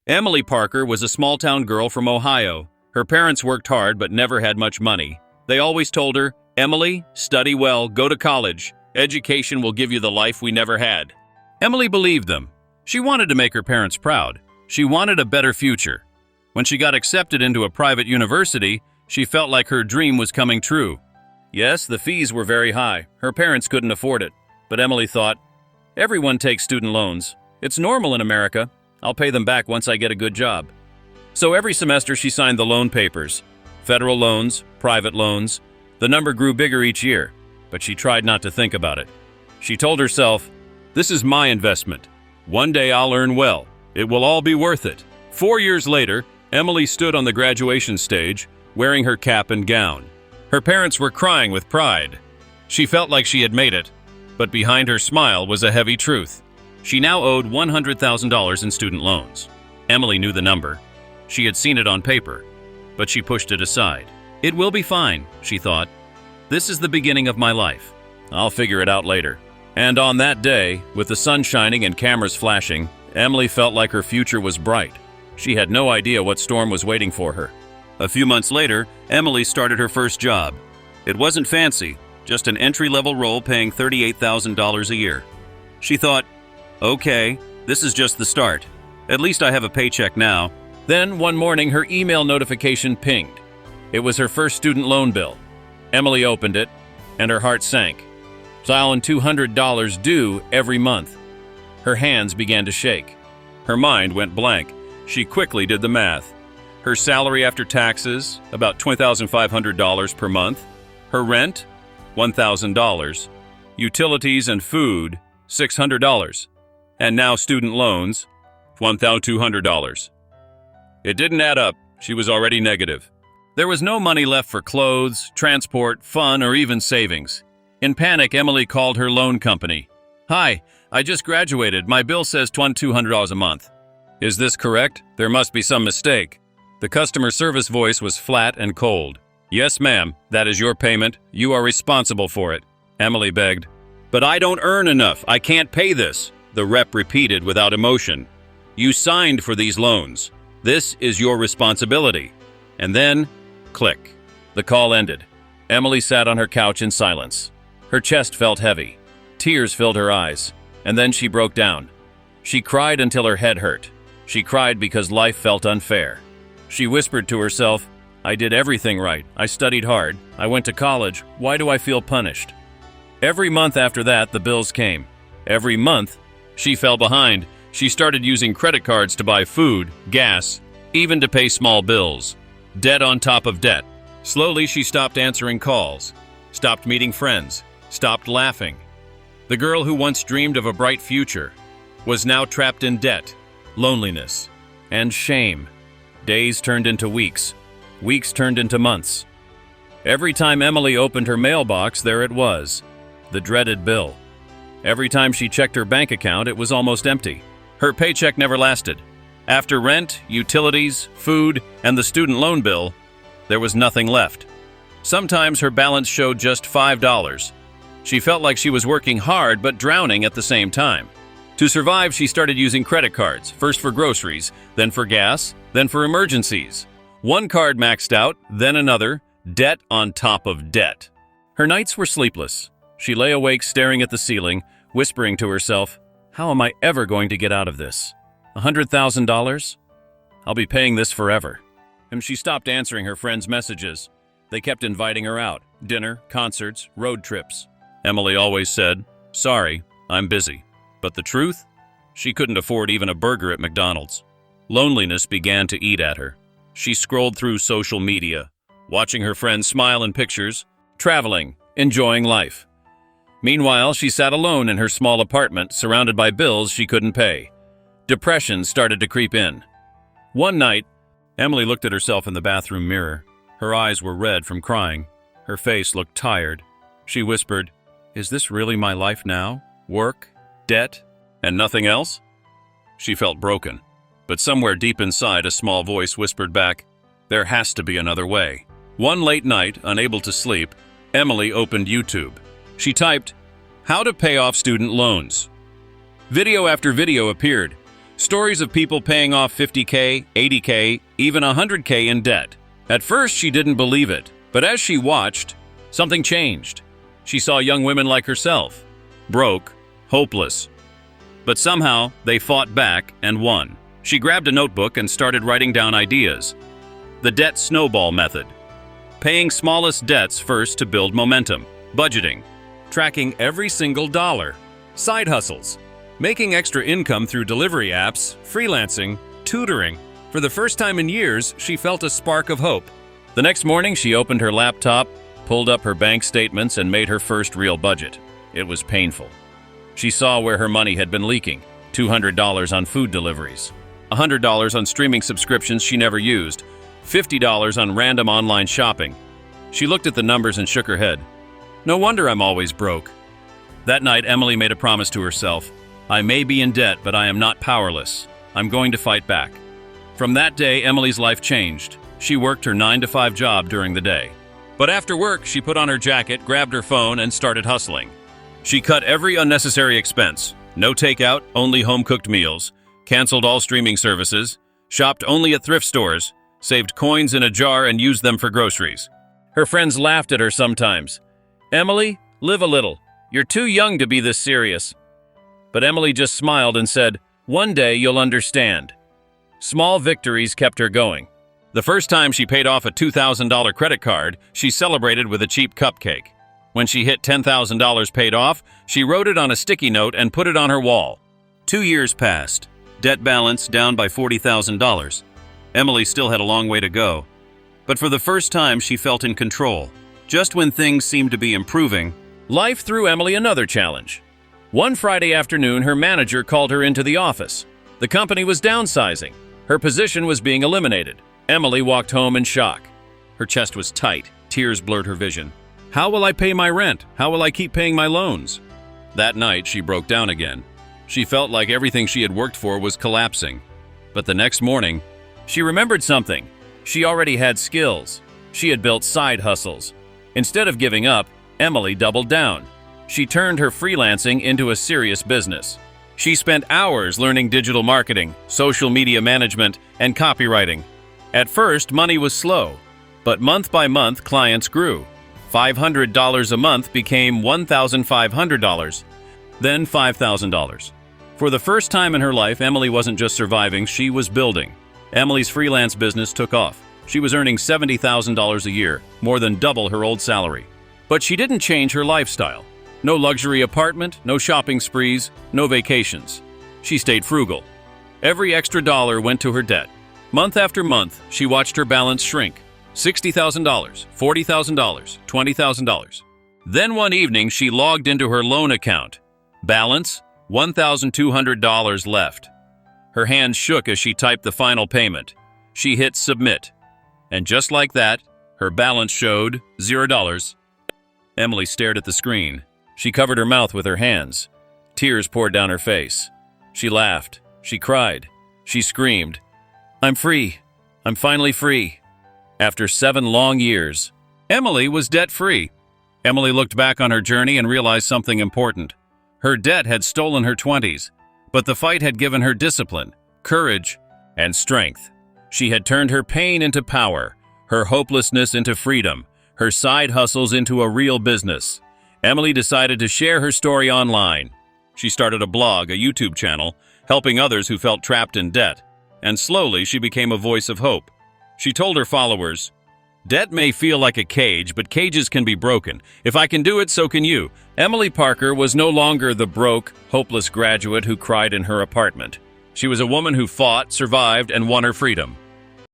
Emily Parker was a small-town girl from Ohio. Her parents worked hard but never had much money. They always told her, "Emily, study well, go to college. Education will give you the life we never had." Emily believed them. She wanted to make her parents proud. She wanted a better future. When she got accepted into a private university, she felt like her dream was coming true. Yes, the fees were very high. Her parents couldn't afford it. But Emily thought, everyone takes student loans. It's normal in America. I'll pay them back once I get a good job. So every semester she signed the loan papers. Federal loans, private loans. The number grew bigger each year, but she tried not to think about it. She told herself, this is my investment. One day I'll earn well. It will all be worth it. 4 years later, Emily stood on the graduation stage, wearing her cap and gown. Her parents were crying with pride. She felt like she had made it, but behind her smile was a heavy truth. She now owed $100,000 in student loans. Emily knew the number. She had seen it on paper, but she pushed it aside. It will be fine, she thought. This is the beginning of my life. I'll figure it out later. And on that day, with the sun shining and cameras flashing, Emily felt like her future was bright. She had no idea what storm was waiting for her. A few months later, Emily started her first job. It wasn't fancy, just an entry-level role paying $38,000 a year. She thought, okay, this is just the start. At least I have a paycheck now. Then, one morning, her email notification pinged. It was her first student loan bill. Emily opened it, and her heart sank. $200 due every month. Her hands began to shake. Her mind went blank. She quickly did the math. Her salary after taxes, about $20,500 per month. Her rent, $1,000. Utilities and food, $600. And now student loans, $1,200. It didn't add up. She was already negative. There was no money left for clothes, transport, fun, or even savings. In panic, Emily called her loan company. "Hi, I just graduated. My bill says $2,200 a month." "Is this correct? There must be some mistake." The customer service voice was flat and cold. "Yes, ma'am, that is your payment. You are responsible for it," Emily begged. "But I don't earn enough. I can't pay this," the rep repeated without emotion. "You signed for these loans. This is your responsibility." And then, click. The call ended. Emily sat on her couch in silence. Her chest felt heavy. Tears filled her eyes. And then she broke down. She cried until her head hurt. She cried because life felt unfair. She whispered to herself, "I did everything right. I studied hard. I went to college. Why do I feel punished?" Every month after that, the bills came. Every month, she fell behind. She started using credit cards to buy food, gas, even to pay small bills. Debt on top of debt. Slowly, she stopped answering calls, stopped meeting friends, stopped laughing. The girl who once dreamed of a bright future was now trapped in debt, loneliness, and shame. Days turned into weeks. Weeks turned into months. Every time Emily opened her mailbox, there it was, the dreaded bill. Every time she checked her bank account, it was almost empty. Her paycheck never lasted. After rent, utilities, food, and the student loan bill, there was nothing left. Sometimes her balance showed just $5. She felt like she was working hard but drowning at the same time. To survive, she started using credit cards, first for groceries, then for gas, then for emergencies. One card maxed out, then another, debt on top of debt. Her nights were sleepless. She lay awake staring at the ceiling, whispering to herself, "How am I ever going to get out of this? $100,000? I'll be paying this forever." And she stopped answering her friends' messages. They kept inviting her out, dinner, concerts, road trips. Emily always said, "Sorry, I'm busy." But the truth? She couldn't afford even a burger at McDonald's. Loneliness began to eat at her. She scrolled through social media, watching her friends smile in pictures, traveling, enjoying life. Meanwhile, she sat alone in her small apartment, surrounded by bills she couldn't pay. Depression started to creep in. One night, Emily looked at herself in the bathroom mirror. Her eyes were red from crying. Her face looked tired. She whispered, "Is this really my life now? Work, debt, and nothing else?" She felt broken. But somewhere deep inside, a small voice whispered back, "There has to be another way." One late night, unable to sleep, Emily opened YouTube. She typed, "How to pay off student loans." Video after video appeared. Stories of people paying off $50K, $80K, even $100K in debt. At first, she didn't believe it, but as she watched, something changed. She saw young women like herself, broke, hopeless. But somehow, they fought back and won. She grabbed a notebook and started writing down ideas. The debt snowball method. Paying smallest debts first to build momentum. Budgeting. Tracking every single dollar. Side hustles. Making extra income through delivery apps, freelancing, tutoring. For the first time in years, she felt a spark of hope. The next morning, she opened her laptop, pulled up her bank statements, and made her first real budget. It was painful. She saw where her money had been leaking. $200 on food deliveries. $100 on streaming subscriptions she never used. $50 on random online shopping. She looked at the numbers and shook her head. No wonder I'm always broke. That night, Emily made a promise to herself. I may be in debt, but I am not powerless. I'm going to fight back. From that day, Emily's life changed. She worked her 9-to-5 job during the day. But after work, she put on her jacket, grabbed her phone, and started hustling. She cut every unnecessary expense. No takeout, only home-cooked meals. Canceled all streaming services. Shopped only at thrift stores. Saved coins in a jar and used them for groceries. Her friends laughed at her sometimes. Emily, live a little. You're too young to be this serious. But Emily just smiled and said, one day you'll understand. Small victories kept her going. The first time she paid off a $2,000 credit card, she celebrated with a cheap cupcake. When she hit $10,000 paid off, she wrote it on a sticky note and put it on her wall. 2 years passed. Debt balance down by $40,000. Emily still had a long way to go. But for the first time, she felt in control. Just when things seemed to be improving, life threw Emily another challenge. One Friday afternoon, her manager called her into the office. The company was downsizing. Her position was being eliminated. Emily walked home in shock. Her chest was tight. Tears blurred her vision. How will I pay my rent? How will I keep paying my loans? That night, she broke down again. She felt like everything she had worked for was collapsing. But the next morning, she remembered something. She already had skills. She had built side hustles. Instead of giving up, Emily doubled down. She turned her freelancing into a serious business. She spent hours learning digital marketing, social media management, and copywriting. At first, money was slow, but month by month, clients grew. $500 a month became $1,500, then $5,000. For the first time in her life, Emily wasn't just surviving, she was building. Emily's freelance business took off. She was earning $70,000 a year, more than double her old salary. But she didn't change her lifestyle. No luxury apartment, no shopping sprees, no vacations. She stayed frugal. Every extra dollar went to her debt. Month after month, she watched her balance shrink. $60,000, $40,000, $20,000. Then one evening, she logged into her loan account. Balance, $1,200 left. Her hands shook as she typed the final payment. She hit submit. And just like that, her balance showed $0. Emily stared at the screen. She covered her mouth with her hands. Tears poured down her face. She laughed. She cried. She screamed, I'm free. I'm finally free. After 7 long years, Emily was debt-free. Emily looked back on her journey and realized something important. Her debt had stolen her 20s, but the fight had given her discipline, courage, and strength. She had turned her pain into power, her hopelessness into freedom, her side hustles into a real business. Emily decided to share her story online. She started a blog, a YouTube channel, helping others who felt trapped in debt. And slowly, she became a voice of hope. She told her followers, debt may feel like a cage, but cages can be broken. If I can do it, so can you. Emily Parker was no longer the broke, hopeless graduate who cried in her apartment. She was a woman who fought, survived, and won her freedom.